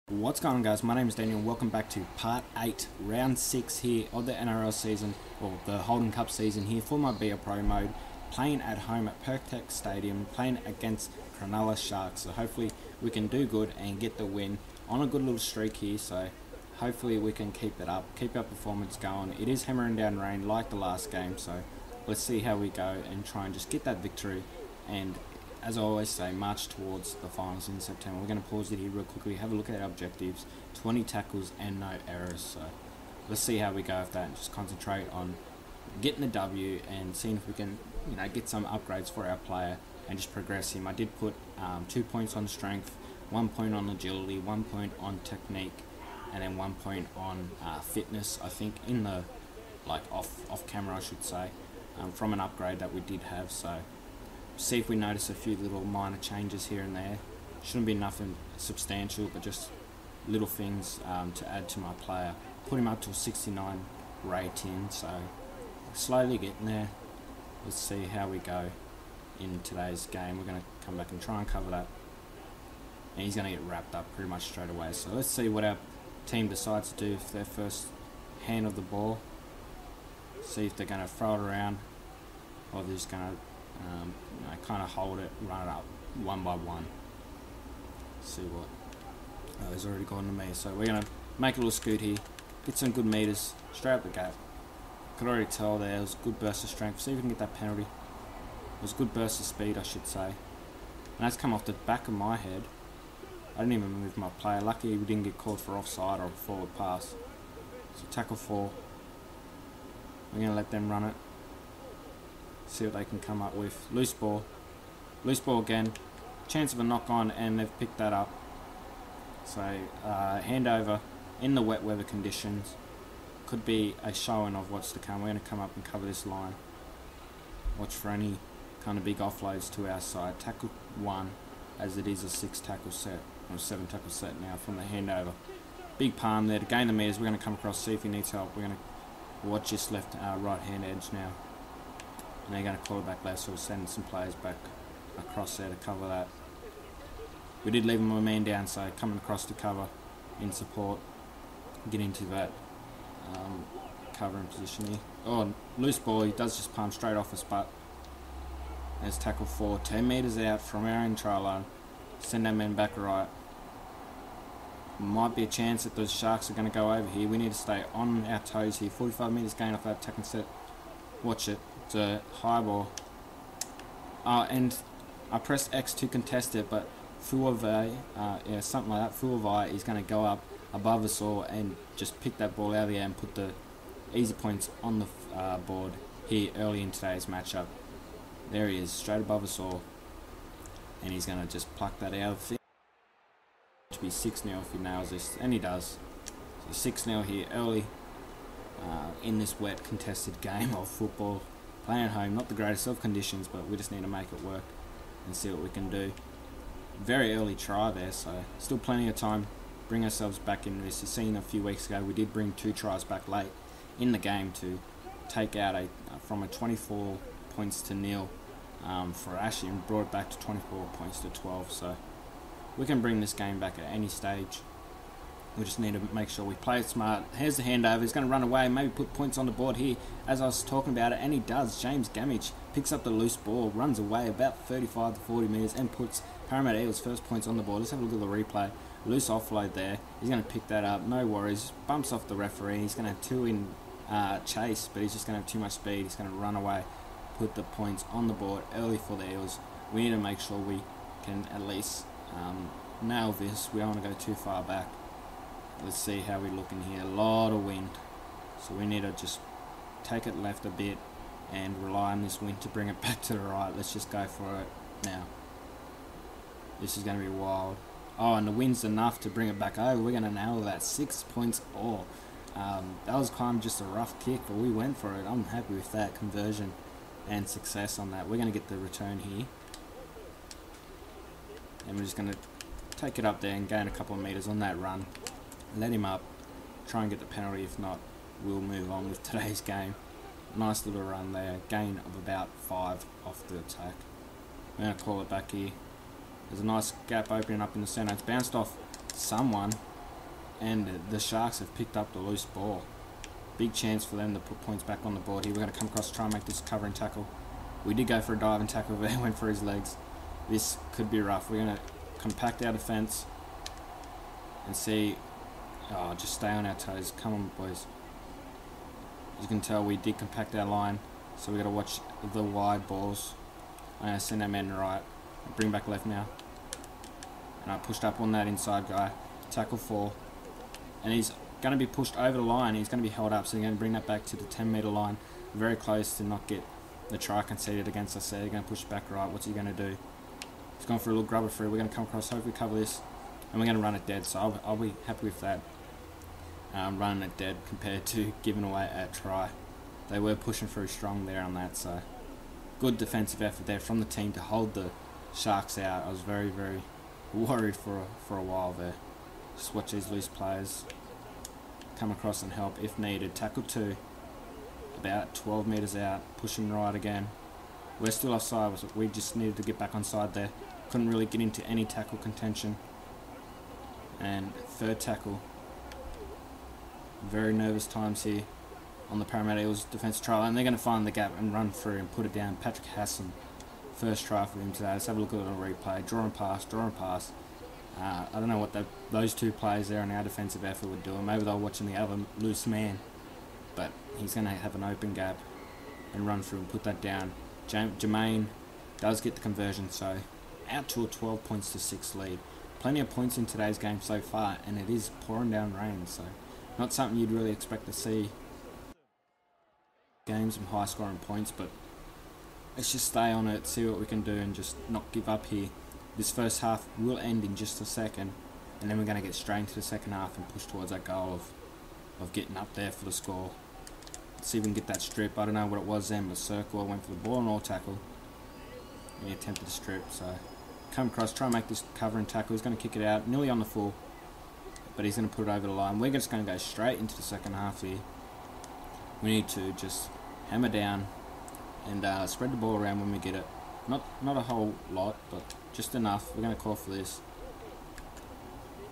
What's going on, guys? My name is Daniel. Welcome back to part 8, round 6 here of the NRL season, or the Holden Cup season here for my BL Pro mode, playing at home at Perth Stadium, playing against Cronulla Sharks. So hopefully we can do good and get the win on a good little streak here. So hopefully we can keep it up, keep our performance going. It is hammering down rain like the last game, so let's see how we go and try and just get that victory and, as I always say, march towards the finals in September. We're going to pause it here real quickly, have a look at our objectives, 20 tackles and no errors. So let's see how we go with that and just concentrate on getting the W and seeing if we can, get some upgrades for our player and just progress him. I did put 2 points on strength, 1 point on agility, 1 point on technique, and then 1 point on fitness, I think, in the, off camera, I should say, from an upgrade that we did have. So see if we notice a few little minor changes here and there. Shouldn't be nothing substantial, but just little things to add to my player. Put him up to a 69 rating, so slowly getting there. Let's see how we go in today's game. We're going to come back and try and cover that, and he's going to get wrapped up pretty much straight away. So let's see what our team decides to do for their first hand of the ball. See if they're going to throw it around, or they're just going to kind of hold it, run it up one by one. See what. Oh, he's already gone to me. So we're going to make a little scoot here, get some good meters straight up the gap. Could already tell there was a good burst of strength. See if we can get that penalty. It was a good burst of speed, I should say. And that's come off the back of my head. I didn't even move my player. Lucky we didn't get called for offside or a forward pass. So tackle 4. We're going to let them run it. See what they can come up with. Loose ball again, chance of a knock on, and they've picked that up. So handover in the wet weather conditions could be a showing of what's to come. We're going to come up and cover this line, watch for any kind of big offloads to our side. Tackle 1, as it is a 6 tackle set or 7 tackle set now from the handover. Big palm there to gain the meters. We're going to come across, see if he needs help. We're going to watch this left right hand edge now. And they're going to call it back left, so we'll send some players back across there to cover that. We did leave him a man down, so coming across to cover in support, get into that covering position here. Oh, loose ball, he does just palm straight off his butt. There's tackle 4, 10 metres out from our own try line. Send that man back right. Might be a chance that those Sharks are going to go over here. We need to stay on our toes here. 45 metres gain off that tackle set. Watch it. It's a high ball. And I pressed X to contest it, but Foget, something like that, Foget is going to go up above us all and just pick that ball out of the air and put the easy points on the board here early in today's matchup. There he is, straight above us all. And he's going to just pluck that out of it. To be 6-0 if he nails this, and he does. So 6-0 here early in this wet contested game of football. Playing at home, not the greatest of conditions, but we just need to make it work and see what we can do. Very early try there, so still plenty of time. Bring ourselves back in this. You've seen a few weeks ago, we did bring 2 tries back late in the game to take out from a 24 points to 0 for Ashley, and brought it back to 24 points to 12. So we can bring this game back at any stage. We just need to make sure we play it smart. Here's the handover. He's going to run away, maybe put points on the board here, as I was talking about it, and he does. James Gamage picks up the loose ball, runs away about 35 to 40 metres, and puts Parramatta Eels' first points on the board. Let's have a look at the replay. Loose offload there. He's going to pick that up. No worries. Bumps off the referee. He's going to have 2 in chase, but he's just going to have too much speed. He's going to run away, put the points on the board early for the Eels. We need to make sure we can at least nail this. We don't want to go too far back. Let's see how we look in here. A lot of wind, so we need to just take it left a bit and rely on this wind to bring it back to the right. Let's just go for it now. This is going to be wild. Oh, and the wind's enough to bring it back over. We're going to nail that. 6 points all. That was kind of just a rough kick, but we went for it. I'm happy with that conversion and success on that. We're going to get the return here, and we're just going to take it up there and gain a couple of metres on that run. Let him up, try and get the penalty. If not, we'll move on with today's game. Nice little run there, gain of about 5 off the attack. We're going to call it back here. There's a nice gap opening up in the centre. It's bounced off someone. and the Sharks have picked up the loose ball. Big chance for them to put points back on the board here. We're going to come across, try and make this covering tackle. We did go for a diving tackle there, went for his legs. This could be rough. We're going to compact our defence and see. Oh, just stay on our toes. Come on, boys. As you can tell, we did compact our line, so we got to watch the wide balls. I'm going to send our men right. Bring back left now. And I pushed up on that inside guy. Tackle 4. And he's going to be pushed over the line. He's going to be held up, so they're going to bring that back to the 10-metre line. Very close to not get the try conceded against us there. They're going to push back right. What's he going to do? He's going for a little grubber free. We're going to come across, hopefully cover this. And we're going to run it dead, so I'll be happy with that. Running it dead compared to giving away a try. They were pushing through strong there on that, so good defensive effort there from the team to hold the Sharks out. I was very, very worried for a while there. Just watch these loose players come across and help if needed. Tackle 2, about 12 metres out, pushing right again. We're still offside, we just needed to get back on side there. Couldn't really get into any tackle contention. And third tackle. Very nervous times here on the Parramatta Eels defensive trial, and they're going to find the gap and run through and put it down. Patrick Hassan, first try for him today. Let's have a look at the replay. Draw and pass, draw and pass. I don't know what those two players there on our defensive effort would do. Maybe they're watching the other loose man, but he's going to have an open gap and run through and put that down. Jermaine does get the conversion, so out to a 12 points to 6 lead. Plenty of points in today's game so far, and it is pouring down rain, so not something you'd really expect to see. Games and high scoring points, but let's just stay on it, see what we can do, and just not give up here. This first half will end in just a second, and then we're going to get straight into the second half and push towards that goal of getting up there for the score. Let's see if we can get that strip. I don't know what it was then, but circle, went for the ball and all tackle. He attempted to strip, so come across, try and make this cover and tackle. He's going to kick it out, nearly on the full, but he's going to put it over the line. We're just going to go straight into the second half here. We need to just hammer down and spread the ball around when we get it. Not a whole lot, but just enough. We're going to call for this.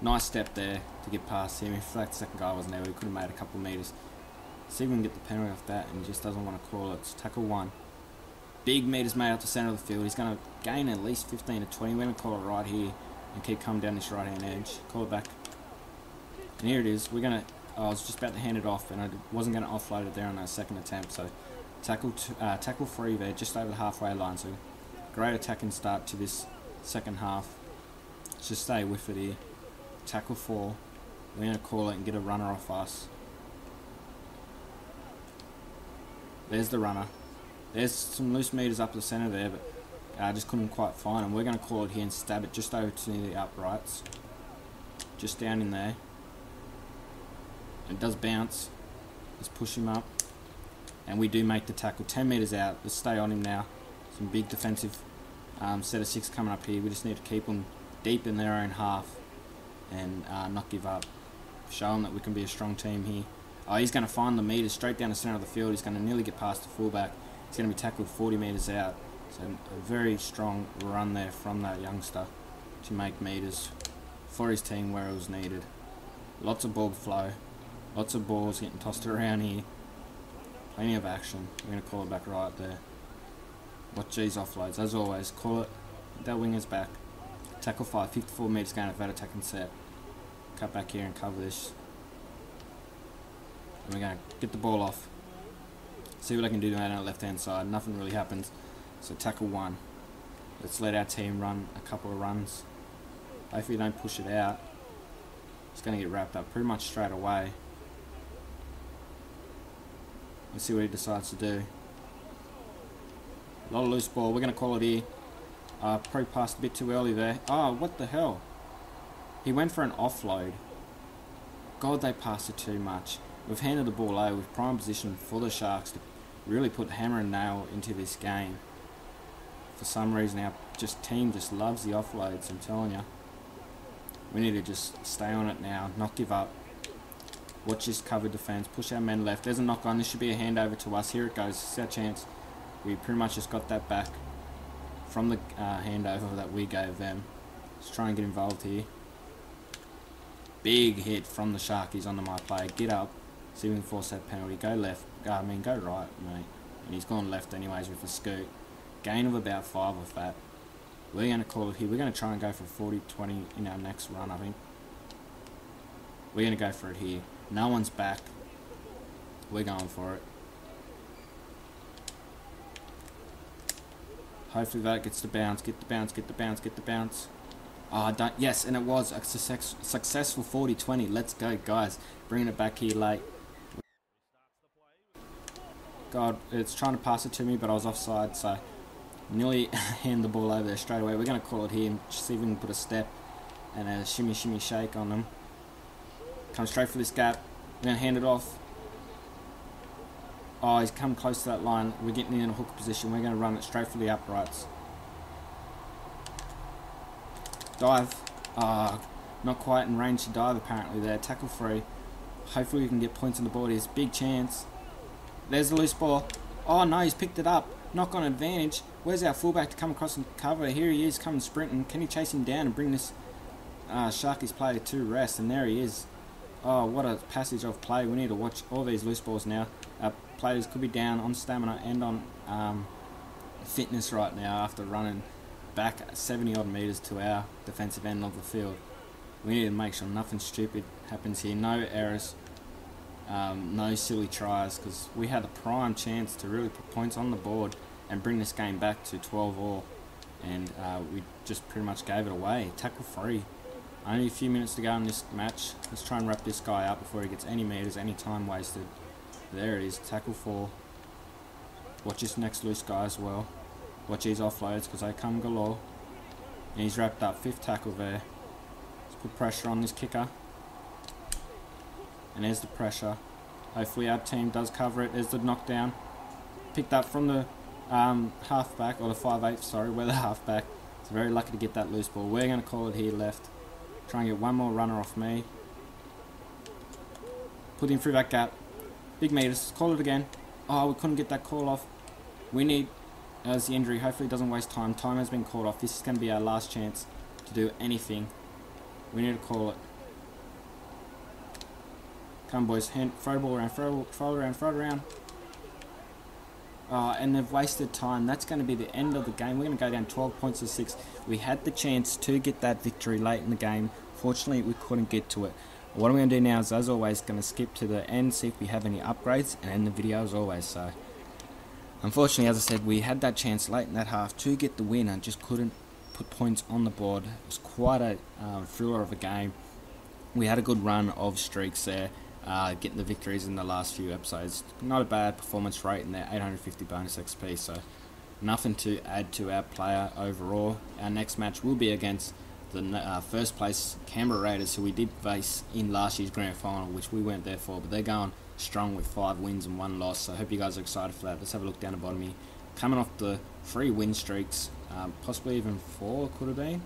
Nice step there to get past him. If like the second guy wasn't there, we could have made a couple of metres. See if we can get the penalty off that, and he just doesn't want to call it. It's tackle 1. Big metres made up the centre of the field. He's going to gain at least 15 to 20. We're going to call it right here and keep coming down this right hand edge. Call it back. And here it is. We're going to... I was just about to hand it off, and I wasn't going to offload it there on that second attempt. So tackle 3 there, just over the halfway line. So great attacking start to this second half. Let's just stay with it here. Tackle 4. We're going to call it and get a runner off us. There's the runner. There's some loose metres up the centre there, but I just couldn't quite find him. We're going to call it here and stab it just over to the uprights. Just down in there. It does bounce. Let's push him up. And we do make the tackle 10 metres out. Let's stay on him now. Some big defensive set of 6 coming up here. We just need to keep them deep in their own half and not give up. Show them that we can be a strong team here. Oh, he's going to find the metres straight down the centre of the field. He's going to nearly get past the fullback. He's going to be tackled 40 metres out. So a very strong run there from that youngster to make metres for his team where it was needed. Lots of ball flow. Lots of balls getting tossed around here. Plenty of action. We're going to call it back right there. Watch these offloads. As always, call it. That winger's back. Tackle 5, 54 metres going at that attacking set. Cut back here and cover this. And we're going to get the ball off. See what I can do on our left hand side. Nothing really happens. So tackle 1. Let's let our team run a couple of runs. Hopefully don't push it out. It's going to get wrapped up pretty much straight away. Let's see what he decides to do. A lot of loose ball. We're going to call it here. Probably passed a bit too early there. Oh, what the hell? He went for an offload. God, they passed it too much. We've handed the ball over with prime position for the Sharks to really put hammer and nail into this game. For some reason, our team just loves the offloads, I'm telling you. We need to just stay on it now, not give up. Watch this covered defence, push our men left. There's a knock on, this should be a handover to us. Here it goes, this is our chance. We pretty much just got that back from the handover that we gave them. Let's try and get involved here. Big hit from the Sharkies onto my player. Get up. See if we can force that penalty. Go left. Go right, mate. And he's gone left anyways with a scoot. Gain of about 5 of that. We're going to call it here. We're going to try and go for 40-20 in our next run, I think. We're going to go for it here. No one's back. We're going for it. Hopefully that gets the bounce. Get the bounce, get the bounce, get the bounce. Oh, don't. Yes, and it was a successful 40-20. Let's go, guys. Bringing it back here late. God, it's trying to pass it to me, but I was offside, so nearly hand the ball over there straight away. We're going to call it here and see if we can put a step and a shimmy shake on them. Come straight for this gap. We're going to hand it off. Oh, he's come close to that line. We're getting in a hooker position. We're going to run it straight for the uprights. Dive. Not quite in range to dive apparently there. Tackle free. Hopefully we can get points on the board. Here's a big chance. There's the loose ball. Oh no, he's picked it up. Knock on advantage. Where's our fullback to come across and cover? Here he is coming sprinting. Can he chase him down and bring this Sharkies player to rest? And there he is. Oh, what a passage of play. We need to watch all these loose balls now. Our players could be down on stamina and on fitness right now after running back 70 odd metres to our defensive end of the field. We need to make sure nothing stupid happens here. No errors. No silly tries, because we had a prime chance to really put points on the board and bring this game back to 12-all, and we just pretty much gave it away. Tackle free. Only a few minutes to go in this match. Let's try and wrap this guy up before he gets any meters, any time wasted. There it is, tackle 4. Watch this next loose guy as well. Watch his offloads, because they come galore. And he's wrapped up, 5th tackle there. Let's put pressure on this kicker. And there's the pressure. Hopefully our team does cover it. There's the knockdown. Picked up from the halfback, or the 5/8, sorry, we're the halfback. It's very lucky to get that loose ball. We're going to call it here left. Try and get one more runner off me. Put him through that gap. Big meters. Call it again. Oh, we couldn't get that call off. We need, as the injury, hopefully it doesn't waste time. Time has been called off. This is going to be our last chance to do anything. We need to call it. Come boys, throw the ball around, throw it around. Oh, and they've wasted time. That's going to be the end of the game. We're going to go down 12 points to 6. We had the chance to get that victory late in the game. Fortunately, we couldn't get to it. What I'm going to do now is, as always, going to skip to the end, see if we have any upgrades, and end the video as always. So, unfortunately, as I said, we had that chance late in that half to get the win and just couldn't put points on the board. It was quite a thriller of a game. We had a good run of streaks there. Getting the victories in the last few episodes. Not a bad performance rate in there, 850 bonus XP, so nothing to add to our player overall. Our next match will be against the first place Canberra Raiders, who we did face in last year's grand final, which we weren't there for, but they're going strong with 5 wins and 1 loss, so I hope you guys are excited for that. Let's have a look down the bottom here. Coming off the 3 win streaks, possibly even 4 could have been.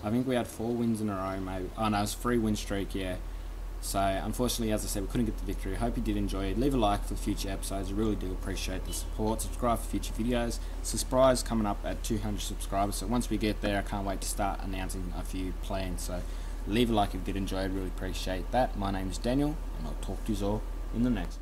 I think we had 4 wins in a row, maybe. Oh no, it was a 3 win streak, yeah. So, unfortunately, as I said, we couldn't get the victory. Hope you did enjoy it. Leave a like for future episodes. I really do appreciate the support. Subscribe for future videos. Surprise coming up at 200 subscribers. So, once we get there, I can't wait to start announcing a few plans. So, leave a like if you did enjoy it. Really appreciate that. My name is Daniel, and I'll talk to you all in the next.